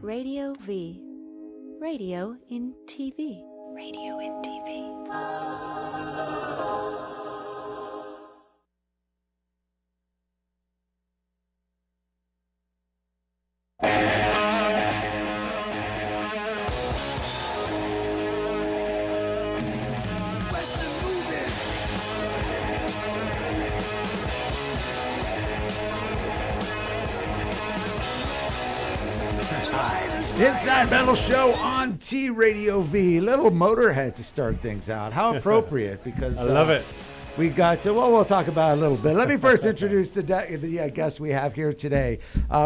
Radio V. Radio in TV. Radio in TV. Inside Metal Show on TradioV. Little Motorhead to start things out. How appropriate, because I love it. We got to, well, we'll talk about it a little bit. Let me first introduce the guest we have here today.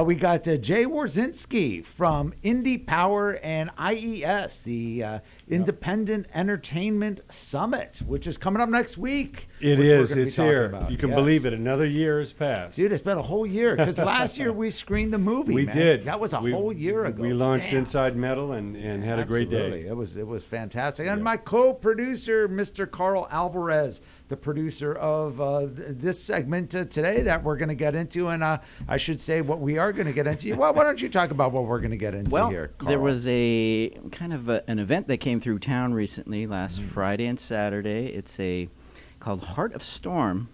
We got Jay Warsinske from Indie Power and IES, the Independent Entertainment Summit, which is coming up next week. It is. It's here. You can believe it. Another year has passed. Dude, it's been a whole year, because last year we screened the movie. We did. That was a whole year ago. We launched Inside Metal and had a great day. It was fantastic. And my co-producer, Mr. Carl Alvarez, the producer of this segment today that we're going to get into. And I should say what we are going to get into. Well, why don't you talk about what we're going to get into here, Carl? There was a kind of an event that came through town recently, last Friday and Saturday. It's called Heart of Stone.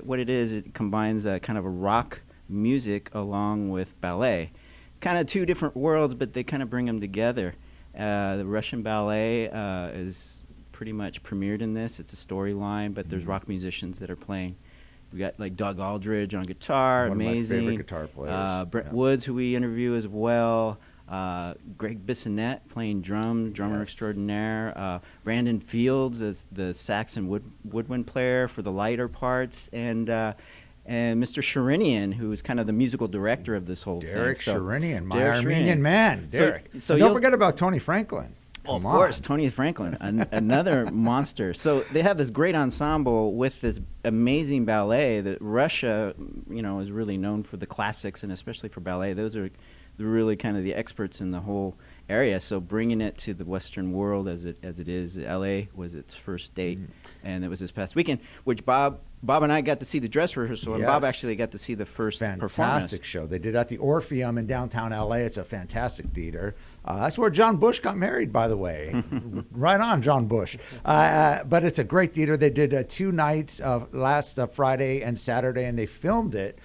What it is, it combines kind of a rock music along with ballet. Kind of two different worlds, but they kind of bring them together. The Russian Ballet is pretty much premiered in this. It's a storyline, but there's rock musicians that are playing. We got like Doug Aldrich on guitar, one amazing. of my favorite guitar players. Brent Woods, who we interview as well. Gregg Bissonette playing drummer extraordinaire. Brandon Fields as the sax and woodwind player for the lighter parts, and Mr. Sherinian, who is kind of the musical director of this whole Derek thing. Sherinian, my Armenian man, Derek. So don't forget about Tony Franklin. Of course, Tony Franklin, another monster. So they have this great ensemble with this amazing ballet that Russia, is really known for the classics, and especially for ballet. Those are really kind of the experts in the whole area. So bringing it to the Western world as it is, LA was its first date, and it was this past weekend, which Bob and I got to see the dress rehearsal, and Bob actually got to see the first performance. Fantastic show. They did at the Orpheum in downtown LA. It's a fantastic theater. That's where John Bush got married, by the way. Right on, John Bush. But it's a great theater. They did 2 nights last Friday and Saturday, and they filmed it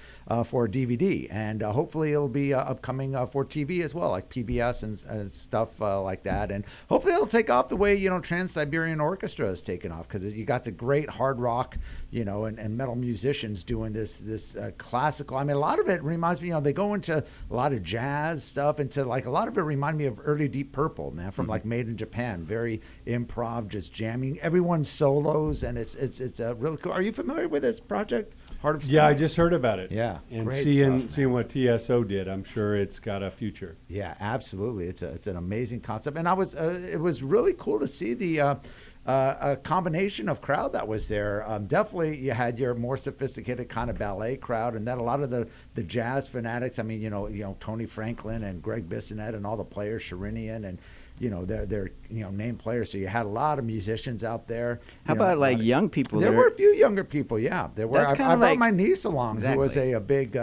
for DVD. And hopefully it'll be upcoming for TV as well, like PBS and stuff like that. And hopefully it'll take off the way, Trans-Siberian Orchestra has taken off, because you got the great hard rock, and metal musicians doing this classical. I mean, a lot of it reminds me, they go into a lot of jazz stuff, into like a lot of it remind me of early Deep Purple, man, from like Made in Japan. Very improv, just jamming. Everyone's solos, and it's really cool. Are you familiar with this project, Heart of Stone? Yeah, I just heard about it. Yeah, and great seeing stuff, what TSO did, I'm sure it's got a future. Yeah, absolutely. It's an amazing concept, and it was really cool to see the a combination of crowd that was there. Definitely, you had your more sophisticated kind of ballet crowd, and then a lot of the jazz fanatics. I mean, Tony Franklin and Gregg Bissonette and all the players, Sherinian, and they're name players. So you had a lot of musicians out there. How about like young people? There were a few younger people. Yeah, there were. I brought my niece along, who was a big.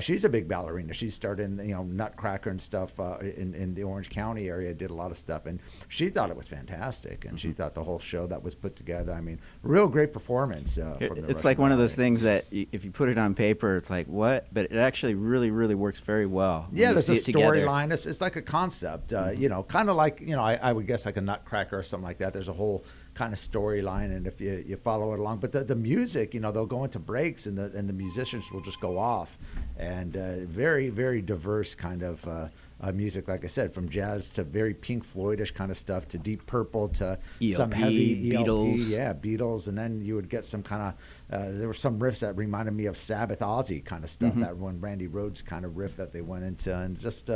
She's a big ballerina. She started in Nutcracker and stuff in the Orange County area. Did a lot of stuff, and she thought it was fantastic. And she thought the whole show that was put together. I mean, real great performance. It's like one of those things that if you put it on paper, it's like what, but it actually really, really works very well. Yeah, there's a storyline. It's like a concept. Kind of like. I would guess like a Nutcracker or something like that. There's a whole kind of storyline, and if you follow it along, but the music, they'll go into breaks, and the musicians will just go off, and very, very diverse kind of music. Like I said, from jazz to very Pink Floydish kind of stuff, to Deep Purple, to ELP, some heavy Beatles. Beatles, and then you would get some kind of there were some riffs that reminded me of Sabbath, Ozzy kind of stuff. That one Randy Rhoads kind of riff that they went into, and just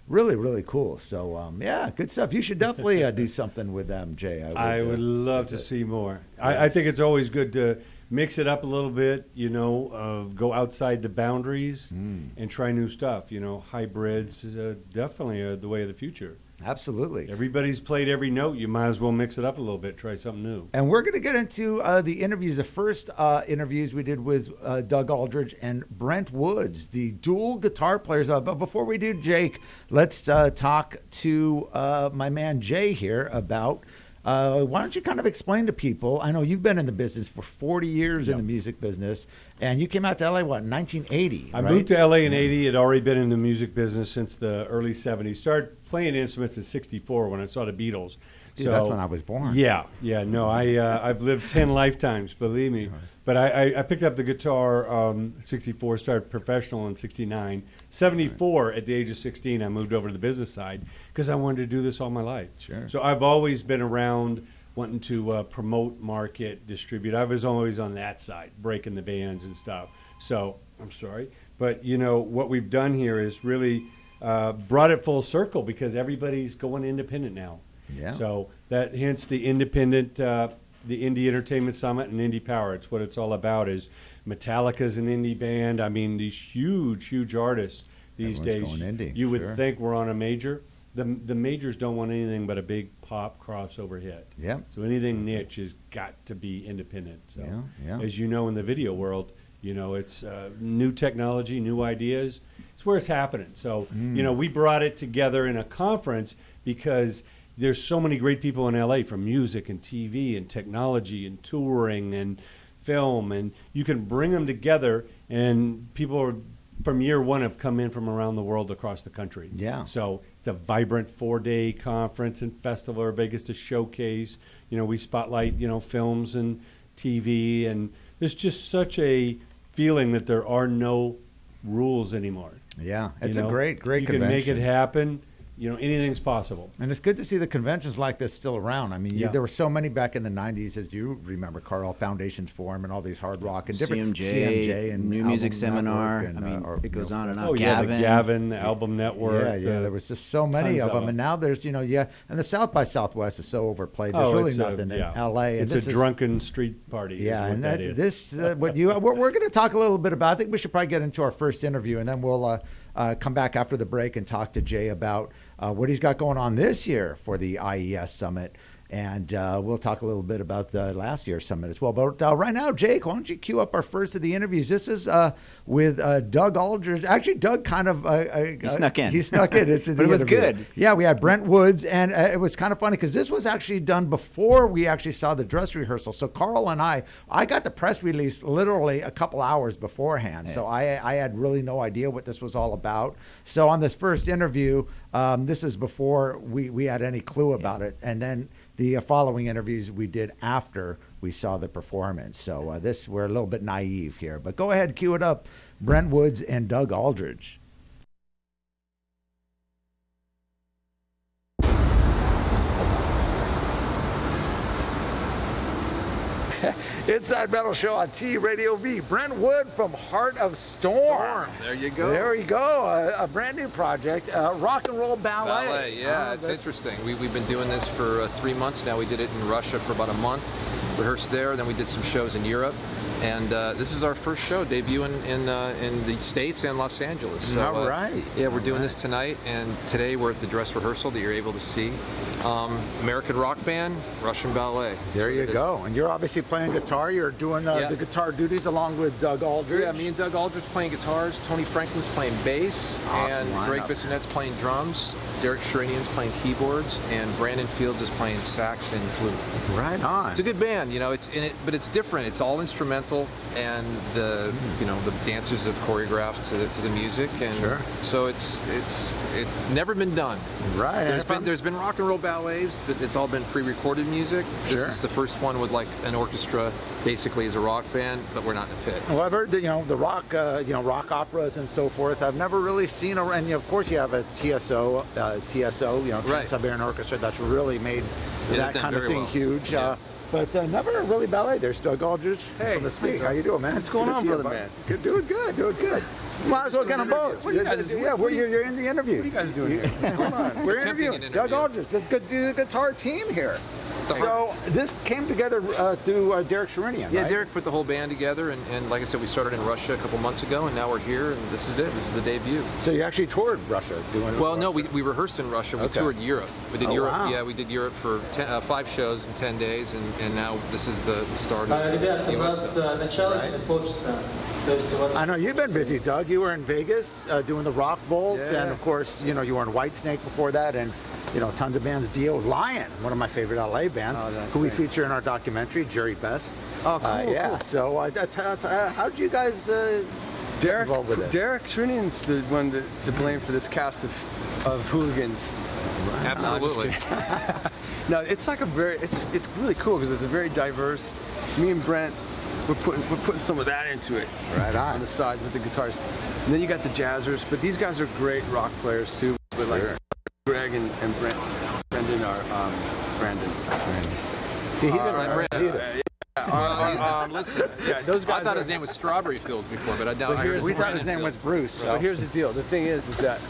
really, really cool. So, good stuff. You should definitely do something with them, Jay. I would love to see more. Yes. I think it's always good to mix it up a little bit, go outside the boundaries and try new stuff. Hybrids is definitely the way of the future. Absolutely. Everybody's played every note. You might as well mix it up a little bit, try something new. And we're going to get into the interviews. The first interviews we did with Doug Aldrich and Brent Woods, the dual guitar players. But before we do, Jake, let's talk to my man Jay here about why don't you kind of explain to people, I know you've been in the business for 40 years in the music business, and you came out to LA, what, in 1980, I moved to LA in 80. Had already been in the music business since the early 70s. Started playing instruments in 64 when I saw the Beatles. Dude, that's when I was born. Yeah, no, I've lived 10 lifetimes, believe me. But I picked up the guitar 64, started professional in 69. 74, at the age of 16, I moved over to the business side because I wanted to do this all my life. Sure. So I've always been around wanting to promote, market, distribute. I was always on that side, breaking the bands and stuff. So, I'm sorry. But, what we've done here is really brought it full circle because everybody's going independent now. Yeah. So that hence the independent, the Indie Entertainment Summit and Indie Power. It's what it's all about. Is Metallica's an indie band. I mean, these huge artists these Everyone's days. going indie, You would sure. think we're on a major. The majors don't want anything but a big pop crossover hit. Yeah. So anything niche has got to be independent. So Yeah. as you know, in the video world, it's new technology, new ideas. It's where it's happening. So we brought it together in a conference because there's so many great people in LA from music and TV and technology and touring and film, and you can bring them together, and people from year one have come in from around the world across the country. Yeah. So it's a vibrant 4-day conference and festival. Everybody gets to showcase. We spotlight, films and TV, and there's just such a feeling that there are no rules anymore. Yeah, it's a great you convention. can make it happen. Anything's possible. And it's good to see the conventions like this still around. I mean, there were so many back in the 90s, as you remember, Carl, Foundations Forum and all these hard rock and different CMJ and New Album Music Seminar. Network and, It goes on and on. Oh, yeah, the Gavin, the Album Network. Yeah, there was just so many of them. And now there's, and the South by Southwest is so overplayed. There's really nothing in L.A. And it's a drunken street party. Yeah, and that is. this, we're going to talk a little bit about, I think we should probably get into our first interview, and then we'll come back after the break and talk to Jay about what he's got going on this year for the IES Summit. And we'll talk a little bit about the last year's summit as well. But right now, Jake, why don't you cue up our first of the interviews? This is with Doug Aldrich. Actually, Doug kind of... he snuck in. He snuck in into the But it was interview. good. Yeah, we had Brent Woods, and it was kind of funny because this was actually done before we actually saw the dress rehearsal. So Carl and I got the press release literally a couple hours beforehand. Yeah. So I had really no idea what this was all about. So on this first interview, this is before we had any clue about it. And then the following interviews we did after we saw the performance. So we're a little bit naive here. But go ahead, cue it up. Brent Woods and Doug Aldrich. Inside Metal Show on TradioV. Brent Wood from Heart of Stone. There you go. There you go. A brand new project, Rock and Roll Ballet. Ballet, yeah, it's interesting. We've been doing this for 3 months now. We did it in Russia for about a month, rehearsed there, then we did some shows in Europe. And this is our first show, debuting in the States and Los Angeles. So, all right. Yeah, we're doing this tonight, and today we're at the dress rehearsal that you're able to see. American rock band, Russian Ballet. There you go. And you're obviously playing guitar. You're doing the guitar duties along with Doug Aldrich. Yeah, me and Doug Aldrich playing guitars. Tony Franklin's playing bass. Awesome and Gregg Bissonette's playing drums. Derek Sherinian's playing keyboards. And Brandon Fields is playing sax and flute. Right on. It's a good band, it's in it, but it's different. It's all instrumental, and the dancers have choreographed to the music, and so it's never been done. Right. There's been rock and roll ballets, but it's all been pre-recorded music. This is the first one with like an orchestra, basically as a rock band, but we're not in a pit. Well, I've heard that the rock rock operas and so forth. I've never really seen and of course you have a TSO, Trans-Siberian Orchestra that's really made that kind of thing huge. Yeah. But never really ballet. There's Doug Aldrich from the Speak. How you doing, man? What's going on, brother, man? Good, doing good. Might as well get them both. What are you guys doing? Yeah, you're in the interview. What are you guys doing here? What's going on? We're interviewing Doug Aldrich, the guitar team here. So this came together through Derek Sherinian, Yeah, right? Derek put the whole band together, and like I said, we started in Russia a couple months ago, and now we're here, and this is it. This is the debut. So you actually toured Russia doing it? Well, no, we rehearsed in Russia. We toured Europe. We did Europe. Wow. Yeah, we did Europe for 5 shows in 10 days, and now this is the start of Ребята, the у US нас stuff. начало через полчаса. То есть у вас... I know you've been busy, Doug. You were in Vegas doing the Rock Vault, and of course, you were in Whitesnake before that, and tons of bands. Dio, Lion, one of my favorite LA bands, who we feature in our documentary, Jerry Best. Oh, cool. Yeah. Cool. So, how did you guys get involved with this? Derek Sherinian's the one to blame for this cast of hooligans. Right. Absolutely. No, it's like it's really cool because it's a very diverse. Me and Brent, we're putting some of that into it. Right on. On the sides with the guitars, and then you got the jazzers. But these guys are great rock players too. But like Gregg and Brendan are Brandon. See, he doesn't right, know Brent. either. Listen, those guys. I thought his name was Strawberry Fields before, but I doubt. We thought his name was Bruce. So. But here's the deal. The thing is that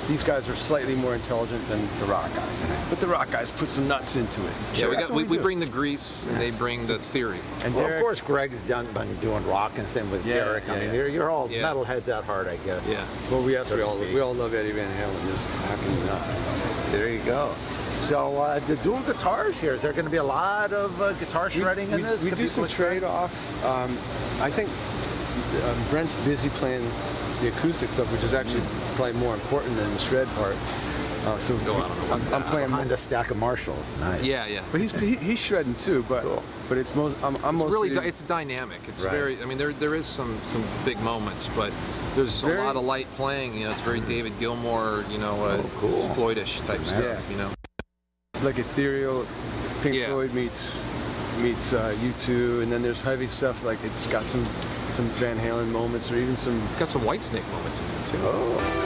these guys are slightly more intelligent than the rock guys. But the rock guys put some nuts into it. Yeah, we bring the grease and they bring the theory. And Well, Derek, of course, Greg's been doing rock, and same with Derek. I mean, you're all metalheads at heart, I guess. Yeah. well, so to speak. we all love Eddie Van Halen. Just how can you not? There you go. So, the dual guitars here, is there going to be a lot of guitar shredding in this? We Could do people some trade-off. I think Brent's busy playing the acoustic stuff, which is actually probably more important than the shred part. So I'm playing behind a stack of Marshalls. Nice. Yeah. but he's shredding too. But Cool. but it's most I'm It's mostly really it's dynamic. It's Right. very. I mean, there is some big moments, but there's a Very- lot of light playing. It's very David Gilmour, cool. Floydish type stuff. like ethereal. Pink Yeah. Floyd meets U2, and then there's heavy stuff like it's got some Van Halen moments, or even some. It's got some Whitesnake moments in it too. Oh.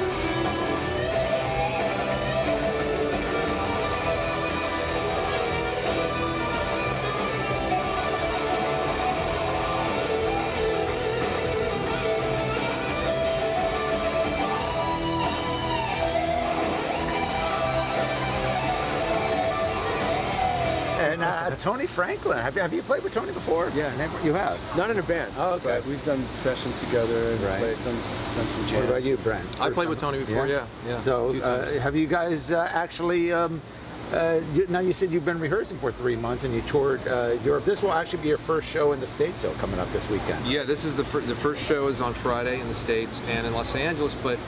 And Tony Franklin, have you played with Tony before? Yeah. You have? Not in a band. Oh, okay. But we've done sessions together and Right. done some jams. What about you, Brent? I played with Tony before. Yeah. So, a few times. have you guys actually? Now you said you've been rehearsing for 3 months and you toured Europe. This will actually be your first show in the States, though, coming up this weekend. Yeah, this is the first show is on Friday in the States and in Los Angeles, but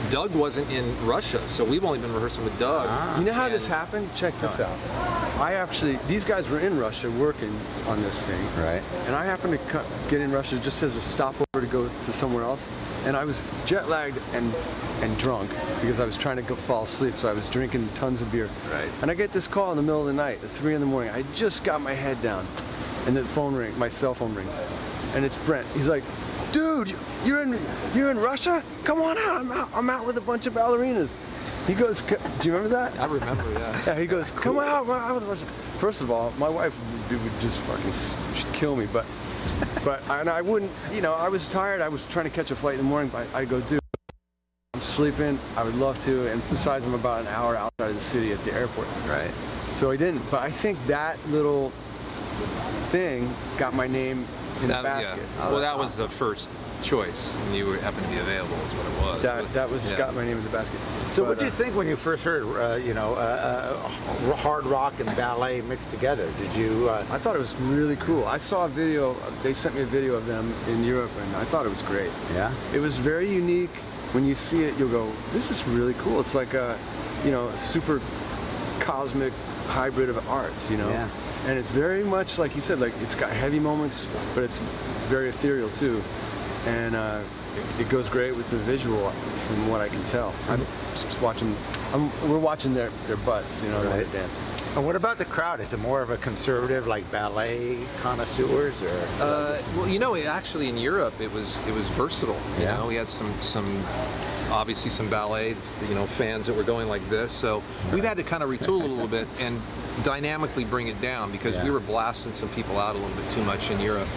Doug wasn't in Russia, so we've only been rehearsing with Doug. You know how And- this happened? Check this out. These guys were in Russia working on this thing. Right. And I happened to get in Russia just as a stopover to go to somewhere else. And I was jet lagged and drunk because I was trying to fall asleep, so I was drinking tons of beer. Right. And I get this call in the middle of the night at 3 in the morning. I just got my head down, and the phone rings. My cell phone rings, and it's Brent. He's like, "Dude, you're in Russia? Come on out. I'm out with a bunch of ballerinas." He goes, "Do you remember that?" I remember, yeah. Yeah, he goes, "Come out with a bunch of." First of all, my wife would just fucking she'd kill me, but and I wouldn't. I was tired. I was trying to catch a flight in the morning, but I go, "Dude, I'm sleeping. I would love to." And besides, I'm about an hour outside of the city at the airport. Right. So I didn't. But I think that little thing got my name in the basket. Yeah. Well, that was the first choice, and you happened to be available. Is what it was. That was Yeah. got my name in the basket. So, But, what did you think when you first heard, hard rock and ballet mixed together? Did you? I thought it was really cool. I saw a video. They sent me a video of them in Europe, and I thought it was great. Yeah. It was very unique. When you see it, you'll go, "This is really cool." It's like a super cosmic hybrid of arts, Yeah. And it's very much like you said, like it's got heavy moments, but it's very ethereal too, and it goes great with the visual, from what I can tell. I'm just watching. We're watching their butts, when they're Right. dancing. And what about the crowd? Is it more of a conservative, like ballet connoisseurs, or? Well, actually in Europe it was versatile. Yeah. We had some obviously some ballets, fans that were going like this. So we've had to kind of retool it a little bit and dynamically bring it down because we were blasting some people out a little bit too much in Europe.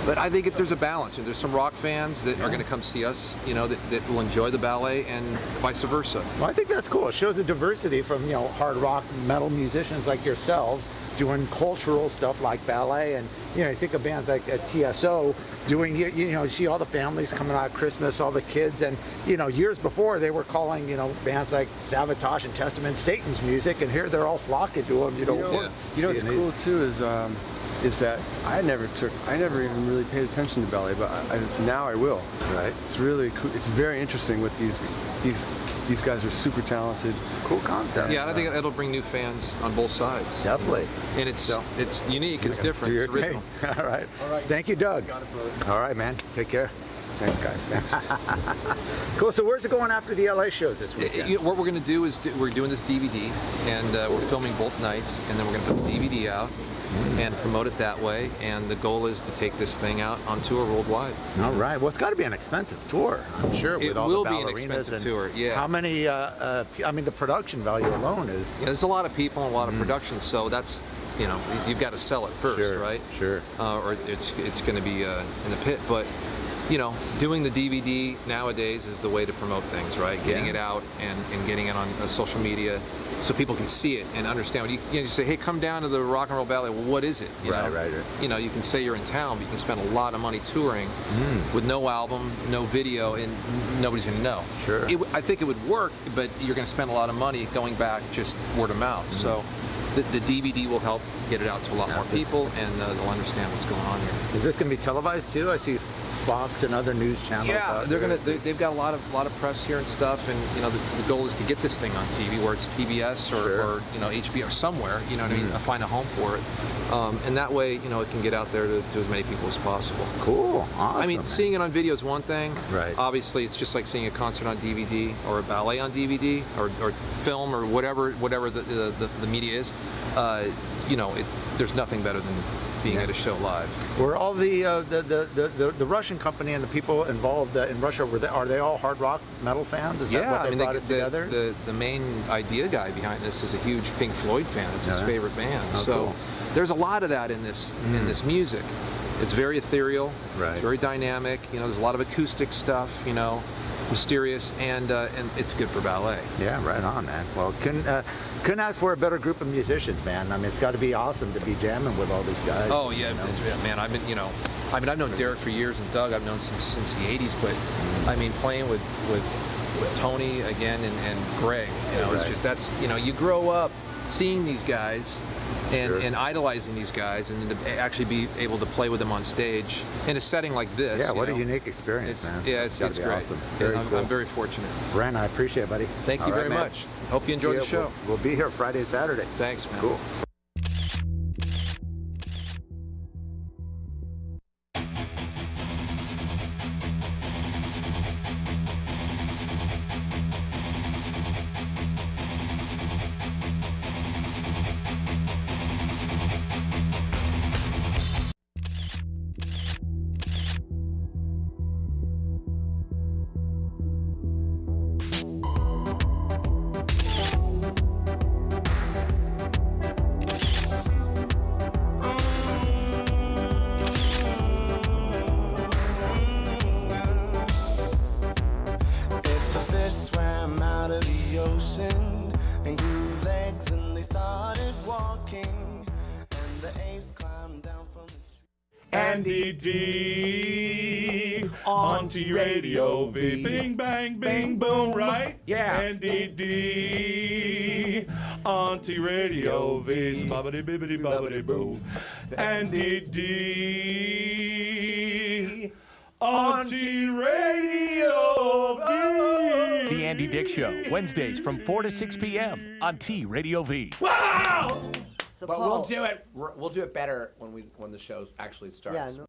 But I think there's a balance, and there's some rock fans that are going to come see us, that will enjoy the ballet, and vice versa. Well, I think that's cool. It shows a diversity from hard rock metal musicians like yourselves, doing cultural stuff like ballet. And you think of bands like TSO doing, you see all the families coming out at Christmas, all the kids, and years before they were calling bands like Savatage and Testament Satan's music, and here they're all flocking to them. What's cool too is that I never even really paid attention to ballet, but now I will. Right. It's really cool. It's very interesting with these guys are super talented. It's a cool concept. Yeah, and I think it'll bring new fans on both sides. Definitely. And it's unique. It's different. It's original. All right. Thank you, Doug. Got it, brother. All right, man. Take care. Thanks, guys. Thanks. Cool. So where's it going after the LA shows this weekend? What we're going to do is we're doing this DVD, and we're filming both nights, and then we're going to put the DVD out and promote it that way. And the goal is to take this thing out on tour worldwide. All right. Well, it's got to be an expensive tour, I'm sure. With all the will be an ballerinas expensive and tour. Yeah. How many? The production value alone is. Yeah, there's a lot of people and a lot of production, so that's you've got to sell it first, right? Sure. Or it's going to be in the pit, but. Doing the DVD nowadays is the way to promote things, right? Getting it out and getting it on social media so people can see it and understand. You say, hey, come down to the Rock and Roll Ballet. Well, what is it? Right. You can say you're in town, but you can spend a lot of money touring with no album, no video, and nobody's going to know. Sure. I think it would work, but you're going to spend a lot of money going back just word of mouth. So the DVD will help get it out to a lot more people, and they'll understand what's going on here. Is this going to be televised too? I see Fox and other news channels. Yeah, they've got a lot of press here and stuff, and the goal is to get this thing on TV, where it's PBS or HBO or somewhere. What I mean? Find a home for it, and that way it can get out there to as many people as possible. Cool, awesome. I mean, seeing it on video is one thing. Right. Obviously, it's just like seeing a concert on DVD or a ballet on DVD or film or whatever the media is. There's nothing better than being at a show live. Were all the Russian company and the people involved in Russia, are they all hard rock metal fans? Is that what they brought it together? The main idea guy behind this is a huge Pink Floyd fan. It's his favorite band. Oh, so cool. There's a lot of that in this music. It's very ethereal. Right. It's very dynamic. There's a lot of acoustic stuff. Mysterious, and it's good for ballet. Yeah, right on, man. Well, couldn't ask for a better group of musicians, man. I mean, it's got to be awesome to be jamming with all these guys. Oh yeah, man. I've known Derek for years, and Doug I've known since the '80s. But I mean, playing with Tony again and Gregg, it's just you grow up seeing these guys. And idolizing these guys, and to actually be able to play with them on stage in a setting like this. Yeah, what a unique experience, man. Yeah, it's great. Awesome. Very cool. I'm very fortunate. Brent, I appreciate it, buddy. Thank you very much. Hope you enjoy the show. We'll be here Friday and Saturday. Thanks, man. Cool. Andy D on TradioV. Bing, bang, bing, boom, right? Yeah. Andy D on TradioV. Bobbity, bibbity, bobbity, boo. Andy D on TradioV. The Andy Dick Show, Wednesdays from 4 to 6 p.m. on TradioV. Wow! So but Paul, we'll do it better when the show actually starts. Yeah, no.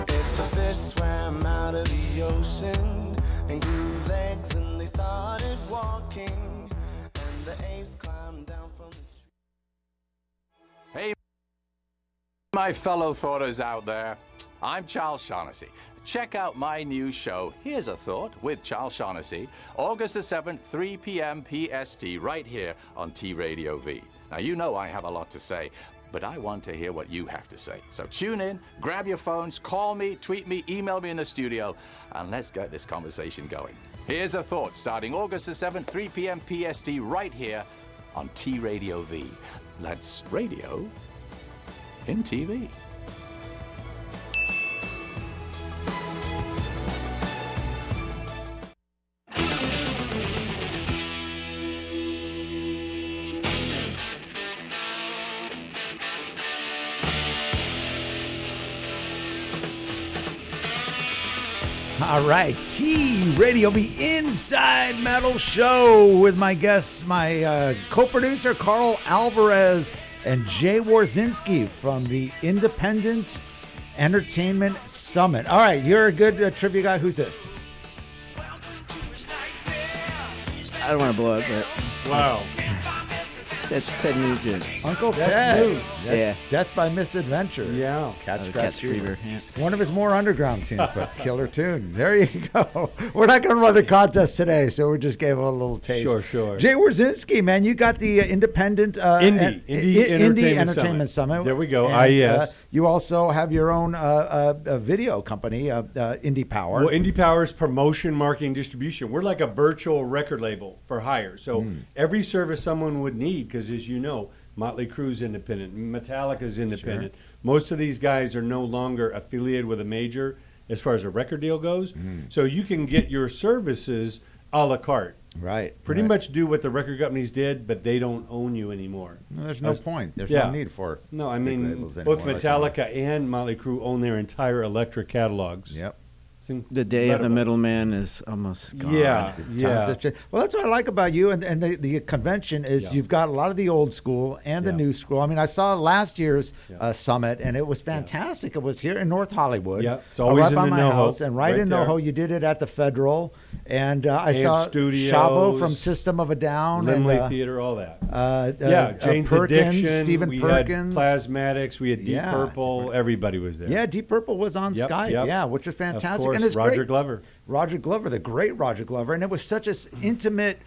If the fish swam out of the ocean and grew legs and they started walking, and the apes climbed down from the tree. Hey, my fellow thoughters out there. I'm Charles Shaughnessy. check out my new show, Here's a Thought, with Charles Shaughnessy, August the 7th, 3 p.m. PST, right here on TradioV. Now, you know I have a lot to say, but I want to hear what you have to say. So tune in, grab your phones, call me, tweet me, email me in the studio, and let's get this conversation going. Here's a Thought, starting August the 7th, 3 p.m. PST, right here on TradioV. That's radio in TV. All right, TradioV Inside Metal Show with my guests, my co-producer Carl Alvarez and Jay Warsinske from the Independent Entertainment Summit. All right, you're a good trivia guy. Who's this? I don't want to blow it, but Wow. That's Ted Nugent. Uncle That's Ted. new. That's Death by Misadventure. Yeah. Cat Oh, Scratch Cat Fever. Fever, yeah. One of his more underground tunes, but killer tune. There you go. We're not going to run the contest today, so we just gave him a little taste. Sure. Jay Warsinske, man, you got the Independent Indie Entertainment Summit. There we go. And, IES. you also have your own video company, Indie Power. Well, Indie Power is promotion, marketing, distribution. We're like a virtual record label for hire. So every service someone would need, because as you know, Motley Crue's independent, Metallica's independent. Sure. Most of these guys are no longer affiliated with a major as far as a record deal goes. So you can get your services a la carte. Right. Pretty much do what the record companies did, but they don't own you anymore. No, there's no point. There's no need for No, I big mean, labels both anymore. Metallica and Motley Crue own their entire Elektra catalogs. Yep. The day of the middleman is almost gone. Yeah. Well, that's what I like about you and the convention is you've got a lot of the old school and the new school. I mean, I saw last year's summit, and it was fantastic. It was here in North Hollywood. Yeah, it's always right in by the my NoHo, house. And right in there. NoHo, you did it at the Federal. And I Amp saw Studios, Chavo from System of a Down. Limley and, Theater, all that. Jane's Perkins, Addiction. Stephen we Perkins. had Plasmatics. We had Deep Purple. Everybody was there. Yeah, Deep Purple was on Skype. Which was fantastic. Of course, and it's Roger great. Glover. Roger Glover, the great Roger Glover, and it was such an intimate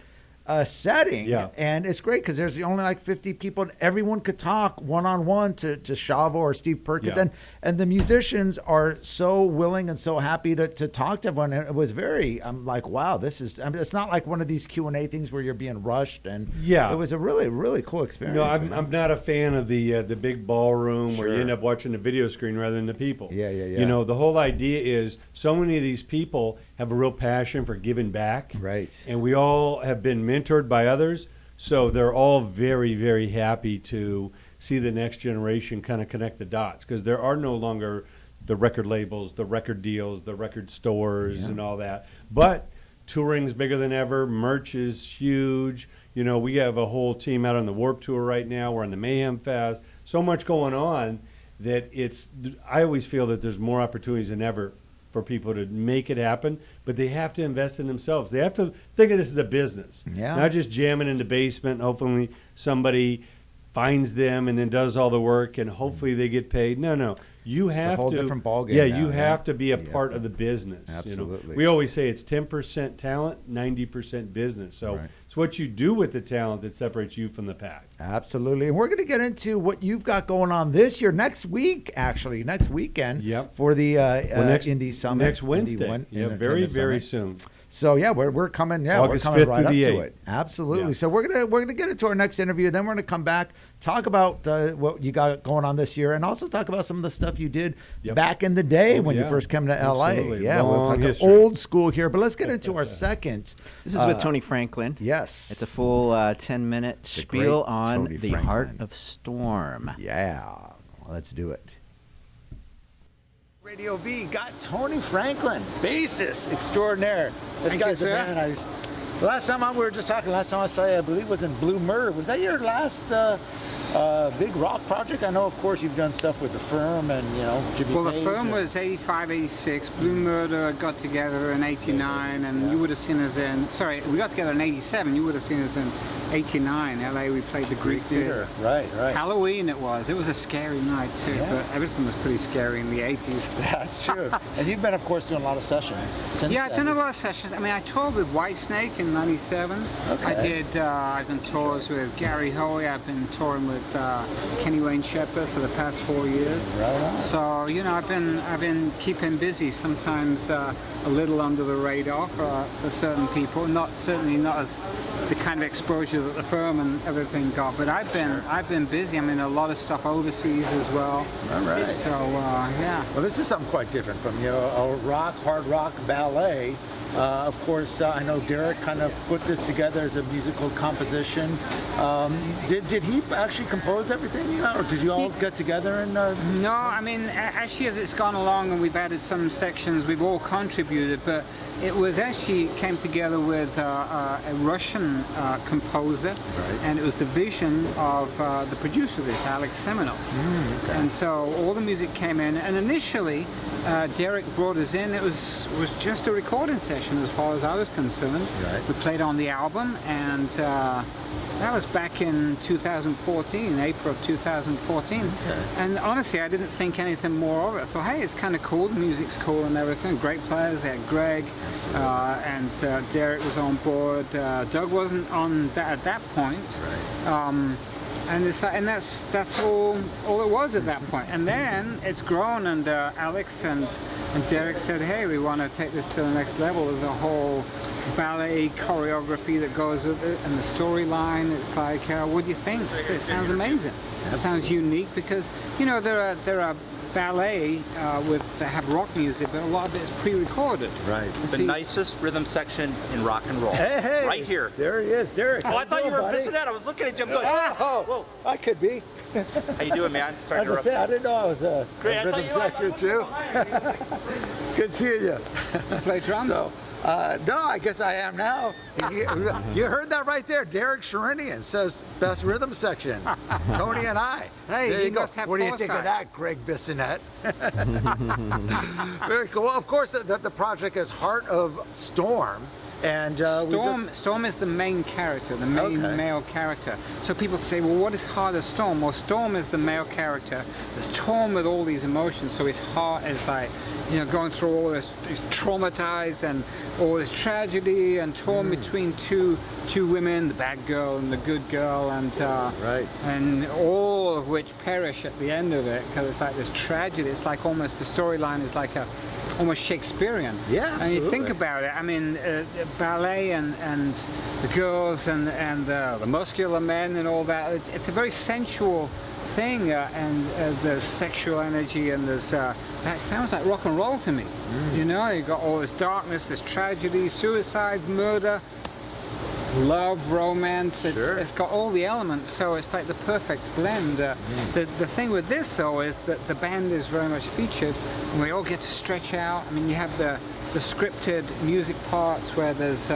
setting. Yeah. And it's great because there's only like 50 people, and everyone could talk one-on-one to Chavo or Steve Perkins. Yeah. And the musicians are so willing and so happy to talk to everyone. And it was I'm like, wow, it's not like one of these Q&A things where you're being rushed. And it was a really, really cool experience. No, I'm not a fan of the big ballroom where you end up watching the video screen rather than the people. Yeah. You know, the whole idea is so many of these people have a real passion for giving back. Right. And we all have been mentored by others, so they're all very, very happy to see the next generation kind of connect the dots, because there are no longer the record labels, the record deals, the record stores, and all that. But touring's bigger than ever. Merch is huge. You know, we have a whole team out on the Warped Tour right now. We're on the Mayhem Fest. So much going on that I always feel that there's more opportunities than ever for people to make it happen, but they have to invest in themselves. They have to think of this as a business, not just jamming in the basement and hopefully somebody finds them and then does all the work and hopefully they get paid. No. You have it's a whole to, different ballgame. Yeah, now, you have to be a part of the business. Absolutely. You know? We always say it's 10% talent, 90% business. So it's what you do with the talent that separates you from the pack. Absolutely. And we're going to get into what you've got going on this year, next weekend for the Indie Summit. Next Wednesday. Very, very soon. So we're coming. August we're coming 5th right up to the to 8th. it. Absolutely. So we're gonna get into our next interview. Then we're gonna come back, talk about what you got going on this year, and also talk about some of the stuff you did back in the day when you first came to LA. Absolutely. Yeah, we'll talk history. old school here. But let's get into our second. This is with Tony Franklin. Yes. It's a full 10-minute spiel on Tony the Franklin. Heart of Storm. Yeah. Well, let's do it. Radio V got Tony Franklin, bassist extraordinaire. This guy's the man. Last time we were just talking. Last time I saw you, I believe, was in Blue Murder. Was that your last big rock project? I know, of course, you've done stuff with the Firm and Jimmy Well, Page. the Firm was 85, 86. Blue Murder got together in 89, and you would have seen us in. Sorry, we got together in 87. You would have seen us in '89, LA. We played the Greek Theater. Right. Halloween it was. It was a scary night too, but everything was pretty scary in the '80s. That's true. And you've been, of course, doing a lot of sessions since. Yeah, I've done a lot of sessions. I mean, I toured with Whitesnake in '97. Okay. I've done tours with Gary Hoey. I've been touring with Kenny Wayne Shepherd for the past 4 years. Right on. So I've been keeping busy. Sometimes a little under the radar for certain people. Certainly not as the kind of exposure that the firm and everything got. But I've been busy. I mean, a lot of stuff overseas as well. All right. So yeah. Well, this is something quite different from a hard rock ballet. Of course, I know Derek kind of put this together as a musical composition. Did he actually compose everything, or did you all get together and? No, I mean, actually, as it's gone along and we've added some sections, we've all contributed. But it was actually came together with a Russian composer, and it was the vision of the producer of this, Alex Semenov. Okay. And so all the music came in, and initially Derek brought us in. It was just a recording session as far as I was concerned. Right. We played on the album, and that was back in 2014, April of 2014. Okay. And honestly, I didn't think anything more of it. I thought, hey, it's kind of cool, the music's cool and everything. Great players, they had Gregg, and Derek was on board. Doug wasn't on that at that point. Right. And it's like, and that's all it was at that point. And then it's grown, and Alex and Derek said, hey, we want to take this to the next level. There's a whole ballet choreography that goes with it, and the storyline. It's like, what do you think? So it sounds amazing. It sounds unique because there are ballet that have rock music, but a lot of it is pre-recorded. Right. The nicest rhythm section in rock and roll. Hey, right here. There he is, Derek. Oh, I thought you were Bissonette. I was looking at you. I'm going, whoa. I could be. How you doing, man? Sorry to interrupt. I didn't know I was a rhythm section too. Good seeing you. Play drums? So, no, I guess I am now. You heard that right there. Derek Sherinian says best rhythm section. Tony and I. Hey, there you go. must have What do you think of foresight. that, Gregg Bissonette? Very cool. Well, of course, the project is Heart of Storm. And Storm is the main character, the main male character. So people say, well, what is Heart of Storm? Well, Storm is the male character that's torn with all these emotions. So his heart is like, going through all this, he's traumatized and all this tragedy and torn between two women, the bad girl and the good girl, and and all of which perish at the end of it because it's like this tragedy. It's like almost the storyline is like almost Shakespearean. Yeah, absolutely. And you think about it, I mean, ballet and the girls and the muscular men and all that, it's a very sensual thing, and there's sexual energy, and there's that sounds like rock and roll to me. You got all this darkness, this tragedy, suicide, murder, love, romance. It's got all the elements, so it's like the perfect blend. The thing with this though is that the band is very much featured, and we all get to stretch out. I mean, you have the scripted music parts where there's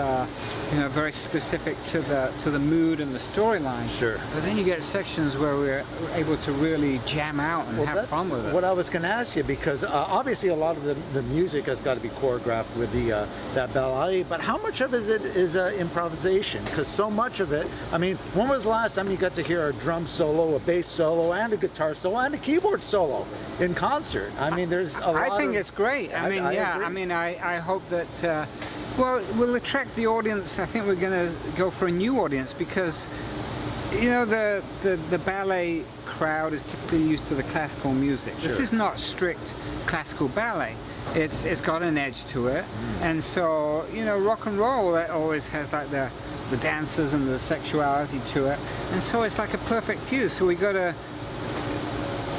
very specific to the mood and the storyline. Sure. But then you get sections where we're able to really jam out and have fun with it. What I was going to ask you, because obviously a lot of the music has got to be choreographed with that ballet, but how much of it is improvisation? Because so much of it, I mean, when was the last time you got to hear a drum solo, a bass solo, and a guitar solo, and a keyboard solo in concert? I mean, there's a lot. I think it's great. I mean, agree. I mean, I hope that, we'll attract the audience. I think we're going to go for a new audience because, the ballet crowd is typically used to the classical music. Sure. This is not strict classical ballet. It's got an edge to it. And so, rock and roll, that always has like the dances and the sexuality to it. And so it's like a perfect fuse. So we got to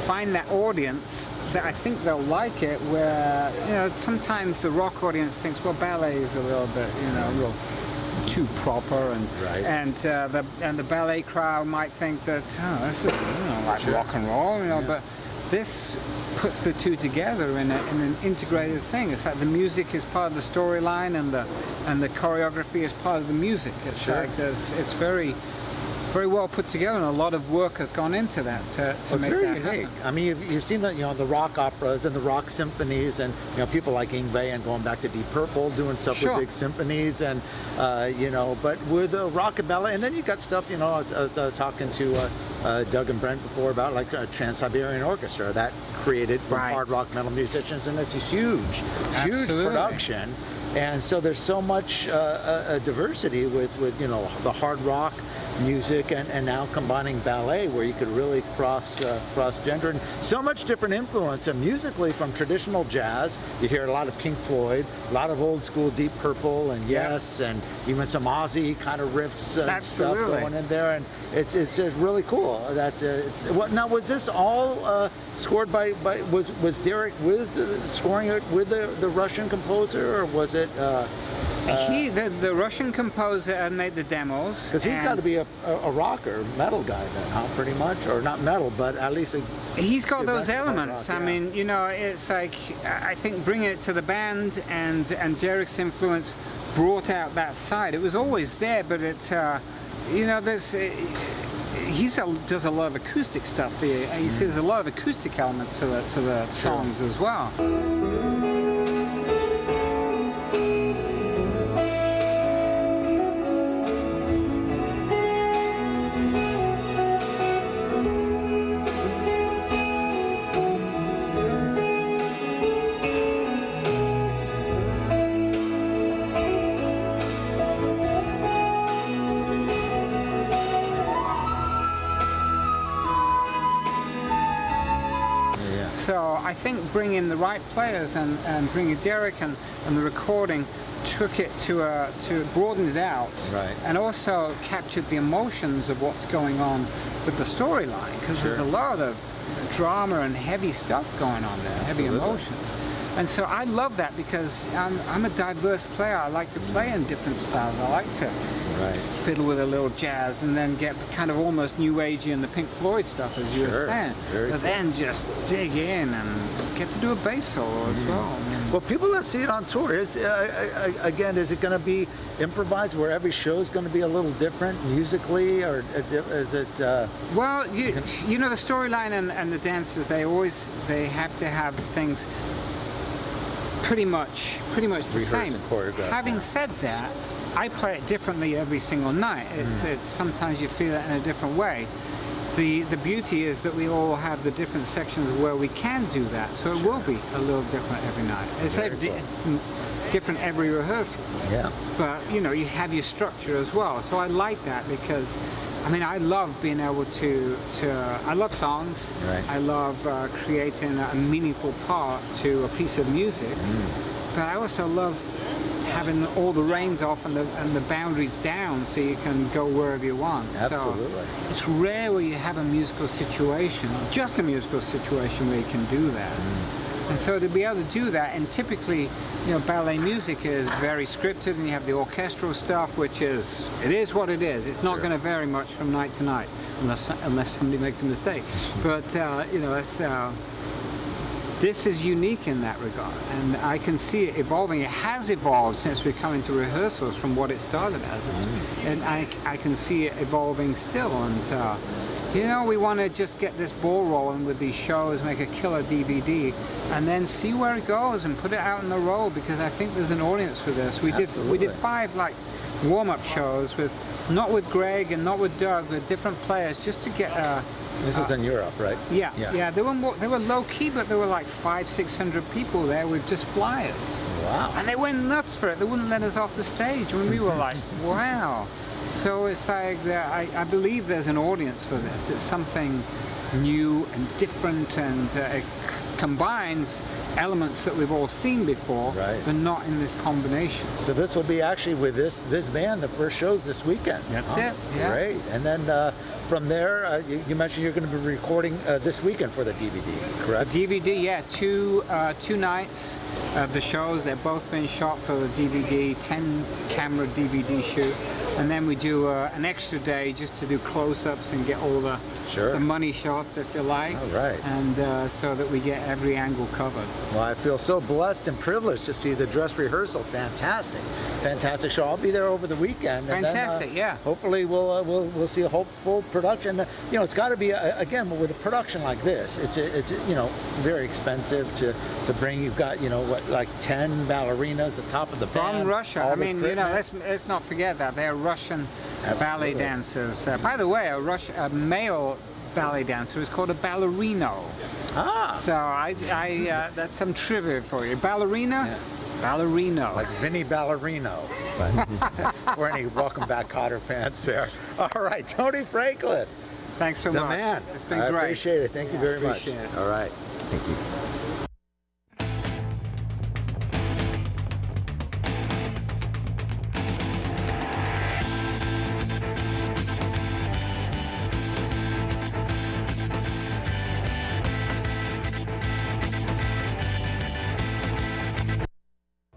find that audience that I think they'll like it, where sometimes the rock audience thinks, well, ballet is a little bit a little too proper, and the ballet crowd might think that this is like rock and roll, but this puts the two together in an integrated thing. It's like the music is part of the storyline, and the choreography is part of the music. It's like it's very very well put together, and a lot of work has gone into that to make very that unique. happen. I mean, you've seen the the rock operas and the rock symphonies, and people like Yngwie and going back to Deep Purple doing stuff with big symphonies, and but with rock and ballet, and then you got stuff. I was talking to Doug and Brent before about like a Trans-Siberian Orchestra that created from hard rock metal musicians, and it's a huge production. And so there's so much diversity with the hard rock music and now combining ballet, where you could really cross gender, and so much different influence. And musically, from traditional jazz, you hear a lot of Pink Floyd, a lot of old school Deep Purple and Yes, and even some Ozzy kind of riffs and stuff going in there, and it's just really cool. That now was this all scored by was Derek scoring it with the Russian composer, or was it? The Russian composer had made the demos. Because he's got to be a rocker, metal guy then, huh? Pretty much, or not metal, but at least he's got those elements. I mean, it's like I think bringing it to the band and Derek's influence brought out that side. It was always there, but there's. Does a lot of acoustic stuff here. You see, there's a lot of acoustic element to the songs as well. So I think bringing the right players and bringing Derek and the recording took it to broaden it out, and also captured the emotions of what's going on with the storyline, because there's a lot of drama and heavy stuff going on there, heavy emotions. And so I love that, because I'm a diverse player. I like to play in different styles. I like to fiddle with a little jazz and then get kind of almost new agey in the Pink Floyd stuff, as you were saying. But then just dig in and get to do a bass solo as well. Well, people that see it on tour, is it going to be improvised, where every show is going to be a little different musically, or is it? Well, the storyline and the dancers, they have to have things pretty much the same. Having said that, I play it differently every single night. It's sometimes you feel it in a different way. The beauty is that we all have the different sections where we can do that, so it will be a little different every night. It's different every rehearsal. Yeah. But you have your structure as well. So I like that, because I love being able to I love songs. I love creating a meaningful part to a piece of music. But I also love having all the reins off and the boundaries down, so you can go wherever you want. Absolutely. So it's rare where you have a musical situation, just a musical situation, where you can do that. And so to be able to do that, and typically, ballet music is very scripted, and you have the orchestral stuff, which is what it is. It's not going to vary much from night to night, unless somebody makes a mistake. But this is unique in that regard, and I can see it evolving. It has evolved since we come into rehearsals from what it started as, and I can see it evolving still. And we want to just get this ball rolling with these shows, make a killer DVD, and then see where it goes and put it out on the road, because I think there's an audience for this. We did 5 warm-up shows not with Gregg and not with Doug, with different players, just to get This is in Europe, right? Yeah. They were low key, but there were like 500-600 people there with just flyers. Wow. And they went nuts for it. They wouldn't let us off the stage, when we were like, wow. So it's like I believe there's an audience for this. It's something new and different, and it combines elements that we've all seen before, but not in this combination. So this will be actually with this band, the first show's this weekend. That's it. Yeah. Great. And then from there, you mentioned you're going to be recording this weekend for the DVD, correct? DVD, yeah. Two nights of the shows. They've both been shot for the DVD, 10-camera DVD shoot. and then we do an extra day just to do close-ups and get all the money shots, if you like. All right. And so that we get every angle covered. Well, I feel so blessed and privileged to see the dress rehearsal. Fantastic show. I'll be there over the weekend. Fantastic, and then, yeah. Hopefully, we'll see a full production. You know, it's got to be again with a production like this. It's very expensive to bring. You've got like 10 ballerinas atop of the band. From Russia. I mean, let's not forget that they're Russian ballet dancers. By the way, a male ballet dancer is called a ballerino. So that's some trivia for you. Ballerina, ballerino. Like Vinnie Ballerino. But for any Welcome Back Cotter fans there. All right, Tony Franklin. Thanks so the much. Man. It's been I great. Appreciate it. Thank you very much. Appreciate it. All right. Thank you.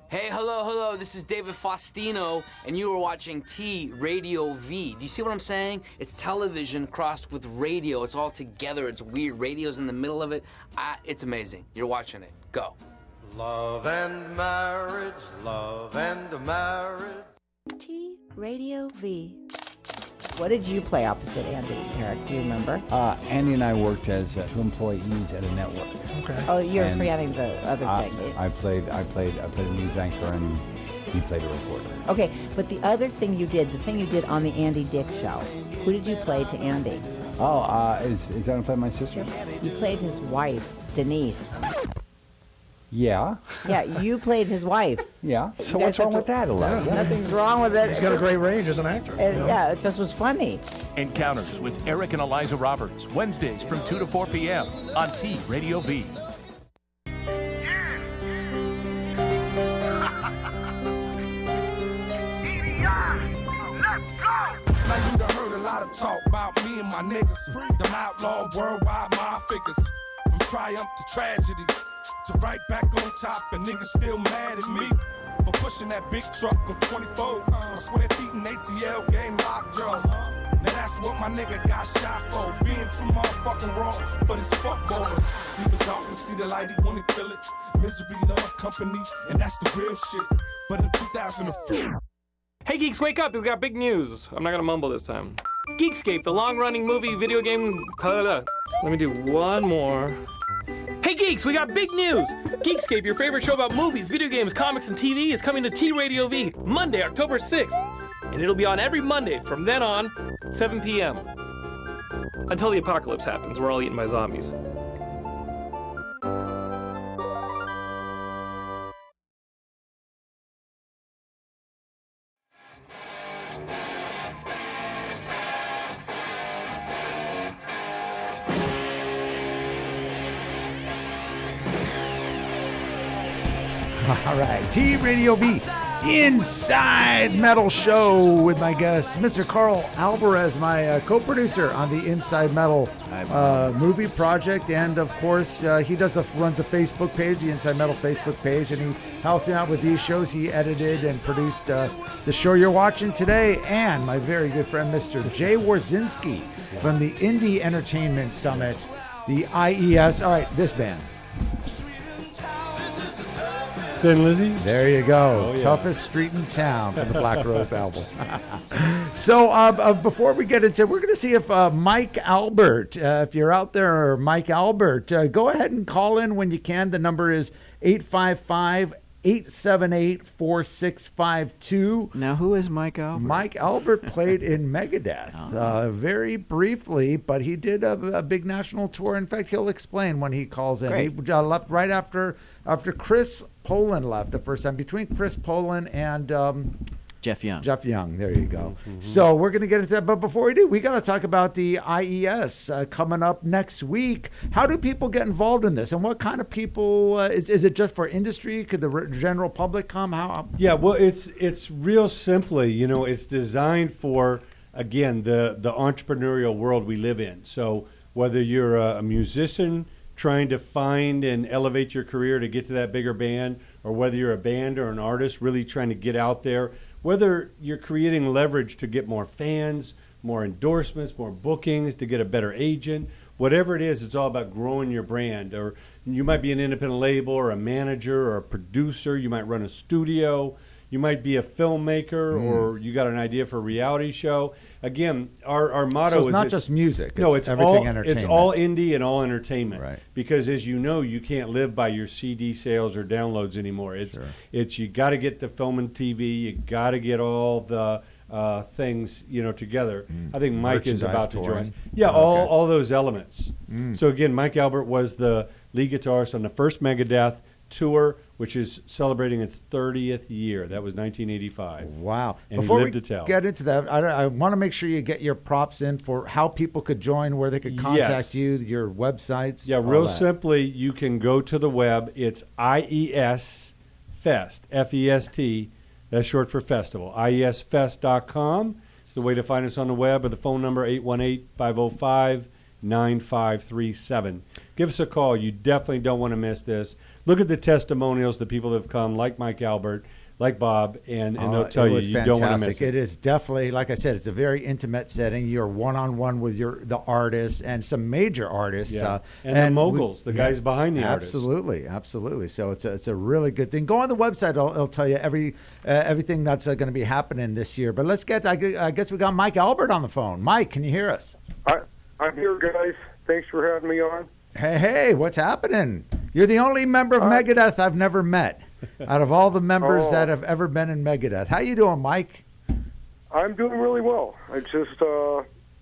Hey, hello, this is David Faustino, and you are watching TradioV. Do you see what I'm saying? It's television crossed with radio. It's all together. It's weird. Radio's in the middle of it. It's amazing. You're watching it. Go. Love and marriage, love and marriage. TradioV. What did you play opposite Andy, Eric? Do you remember? Andy and I worked as two employees at a network. Okay. Oh, you're forgetting the other thing. I played a news anchor, and he played a reporter. Okay, but the other thing you did, the thing you did on the Andy Dick show, who did you play to Andy? Oh, is that gonna play my sister? You played his wife, Denise. Yeah. Yeah, you played his wife. Yeah. So what's wrong with that, Eliza? Nothing's wrong with it. He's got a great range as an actor. Yeah, it just was funny. Encounters with Eric and Eliza Roberts, Wednesdays from 2 to 4 p.m. on TradioV. Now you done heard a lot of talk about me and my niggas. Them outlaw worldwide my figures. From triumph to tragedy, to right back on top, and niggas still mad at me for pushing that big truck on 24 square feet in ATL game lockjaw. Now that's what my nigga got shot for, being too motherfucking raw for this fuck boy. See the darkness, see the light, he wanna kill it. Misery, love, company, and that's the real shit. But in 2004. Hey geeks, wake up! We've got big news. I'm not gonna mumble this time. Geekscape, the long-running movie, video game. Let me do one more. Hey geeks, we got big news! Geekscape, your favorite show about movies, video games, comics, and TV, is coming to TradioV Monday, October 6th. And it'll be on every Monday from then on, 7 p.m. Until the apocalypse happens, we're all eaten by zombies. All right, TradioV Inside Metal Show with my guest, Mr. Carl Alvarez, my co-producer on the Inside Metal movie project, and of course he runs a Facebook page, the Inside Metal Facebook page, and he helps me out with these shows. He edited and produced the show you're watching today, and my very good friend, Mr. Jay Warsinske from the Indie Entertainment Summit, the IES. All right, this band. Thin Lizzy? There you go. Oh, yeah. Toughest Street in Town from the Black Rose album. So before we get into it, we're going to see if Mike Albert, if you're out there, Mike Albert, go ahead and call in when you can. The number is 855-878-4652. Now, who is Mike Albert? Mike Albert played in Megadeth very briefly, but he did a big national tour. In fact, he'll explain when he calls in. Great. He left right after Chris Poland left the first time, between Chris Poland and Jeff Young. Jeff Young, there you go. So we're going to get into that. But before we do, we got to talk about the IES coming up next week. How do people get involved in this? And what kind of people, is it just for industry? Could the general public come? How? Yeah, well, it's real simply, it's designed for, again, the entrepreneurial world we live in. So whether you're a musician trying to find and elevate your career to get to that bigger band, or whether you're a band or an artist really trying to get out there, whether you're creating leverage to get more fans, more endorsements, more bookings, to get a better agent, whatever it is, it's all about growing your brand. Or you might be an independent label or a manager or a producer. You might run a studio. You might be a filmmaker, or you got an idea for a reality show. Again, our motto is... So it's not just music. No, it's everything all entertainment. It's all indie and all entertainment. Right. Because as you know, you can't live by your CD sales or downloads anymore. It's you got to get the film and TV. You got to get all the things together. I think Mike is about to join us. Yeah, all those elements. So again, Mike Albert was the lead guitarist on the first Megadeth tour, which is celebrating its 30th year. That was 1985. Wow. And Before he we lived to tell. get into that, I want to make sure you get your props in for how people could join, where they could contact you, your websites. Yeah, real simply, you can go to the web. It's IES Fest, F-E-S-T. That's short for festival. IESFest.com is the way to find us on the web, or the phone number 818-505-9537. Give us a call. You definitely don't want to miss this. Look at the testimonials, the people that have come, like Mike Albert, like Bob, and they'll tell you don't want to miss it. It is definitely, like I said, it's a very intimate setting. You're one-on-one with the artists and some major artists. Yeah. And the moguls, the guys behind the artists. Absolutely. So it's a really good thing. Go on the website. It'll tell you everything that's going to be happening this year. But let's get, I guess we got Mike Albert on the phone. Mike, can you hear us? I'm here, guys. Thanks for having me on. Hey, what's happening? You're the only member of Megadeth I've never met out of all the members that have ever been in Megadeth. How you doing, Mike? I'm doing really well. I just